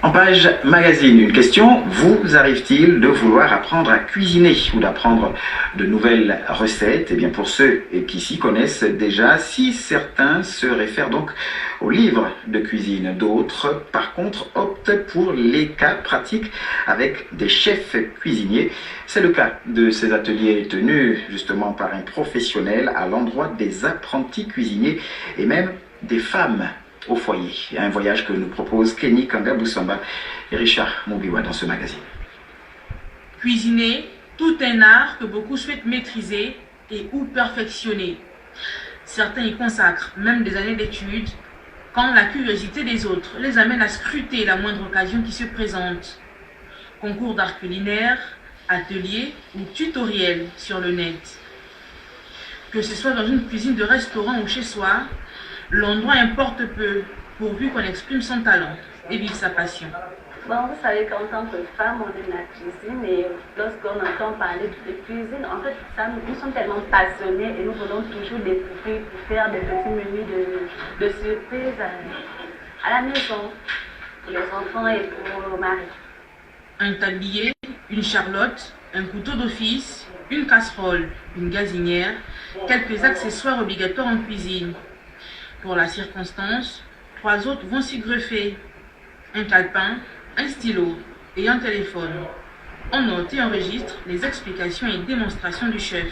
En page magazine, une question, vous arrive-t-il de vouloir apprendre à cuisiner ou d'apprendre de nouvelles recettes? Eh bien pour ceux qui s'y connaissent déjà, si certains se réfèrent donc aux livres de cuisine, d'autres par contre optent pour les cas pratiques avec des chefs cuisiniers. C'est le cas de ces ateliers tenus justement par un professionnel à l'endroit des apprentis cuisiniers et même des femmes au foyer. Un voyage que nous propose Kenny Kanga-Boussamba et Richard Moubiwa dans ce magazine. Cuisiner, tout un art que beaucoup souhaitent maîtriser et ou perfectionner. Certains y consacrent même des années d'études quand la curiosité des autres les amène à scruter la moindre occasion qui se présente. Concours d'art culinaire, ateliers ou tutoriels sur le net. Que ce soit dans une cuisine de restaurant ou chez soi, l'endroit importe peu, pourvu qu'on exprime son talent et vive sa passion. Bon, vous savez qu'en tant que femme, on aime la cuisine et lorsqu'on entend parler de cuisine, en fait, nous sommes tellement passionnés et nous voulons toujours découvrir pour faire des petits menus de surprise à la maison, pour les enfants et pour le mari. Un tablier, une charlotte, un couteau d'office, une casserole, une gazinière, quelques accessoires obligatoires en cuisine. Pour la circonstance, 3 autres vont s'y greffer. Un calepin, un stylo et un téléphone. On note et enregistre les explications et démonstrations du chef.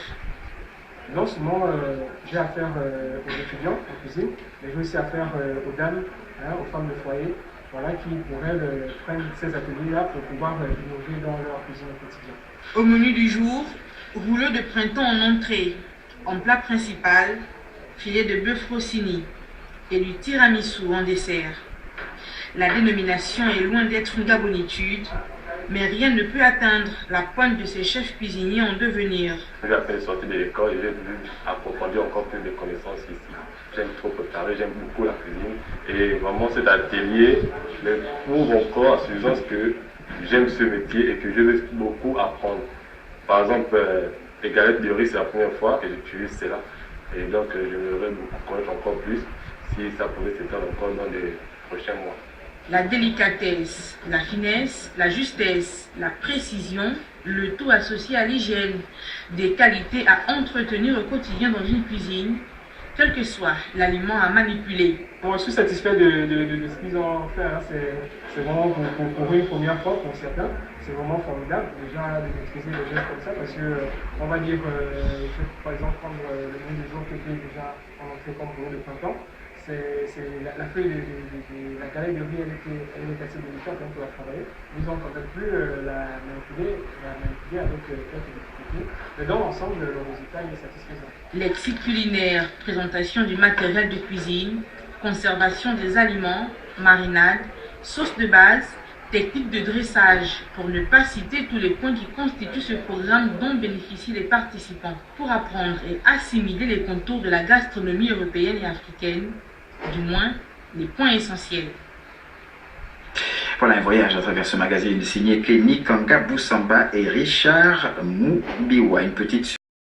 Non seulement j'ai affaire aux étudiants en cuisine, mais j'ai aussi affaire aux dames, aux femmes de foyer, voilà, qui pourraient prendre ces ateliers-là pour pouvoir innover dans leur cuisine au quotidien. Au menu du jour, rouleau de printemps en entrée. En plat principal, filet de bœuf rossini et du tiramisu en dessert. La dénomination est loin d'être une gabonitude, mais rien ne peut atteindre la pointe de ces chefs cuisiniers en devenir. J'ai à peine sorti de l'école et j'ai voulu approfondir encore plus de connaissances ici. J'aime trop préparer, j'aime beaucoup la cuisine et vraiment cet atelier me prouve encore à suffisance que j'aime ce métier et que je veux beaucoup apprendre. Par exemple, les galettes de riz, c'est la première fois que j'utilise cela et donc j'aimerais beaucoup connaître encore plus si ça pouvait s'étendre encore dans les prochains mois. La délicatesse, la finesse, la justesse, la précision, le tout associé à l'hygiène, des qualités à entretenir au quotidien dans une cuisine, quel que soit l'aliment à manipuler. Bon, je suis satisfait de ce qu'ils ont fait, hein. C'est vraiment pour une première fois pour certains, c'est vraiment formidable déjà de maîtriser les gestes comme ça parce que on va dire, je vais par exemple prendre le menu du jour qui était déjà en entrée comme rouleau de printemps. La feuille de la galette de riz, elle est assez délicate pour la travailler. Ils ont quand même pu la manipuler avec quelques difficultés. Mais dans l'ensemble, le résultat est satisfaisant. Lexique culinaire, présentation du matériel de cuisine, conservation des aliments, marinade, sauce de base, technique de dressage, pour ne pas citer tous les points qui constituent ce programme dont bénéficient les participants pour apprendre et assimiler les contours de la gastronomie européenne et africaine, du moins les points essentiels. Voilà un voyage à travers ce magazine signé Kenny Kanga-Boussamba et Richard Moubiwa. Une petite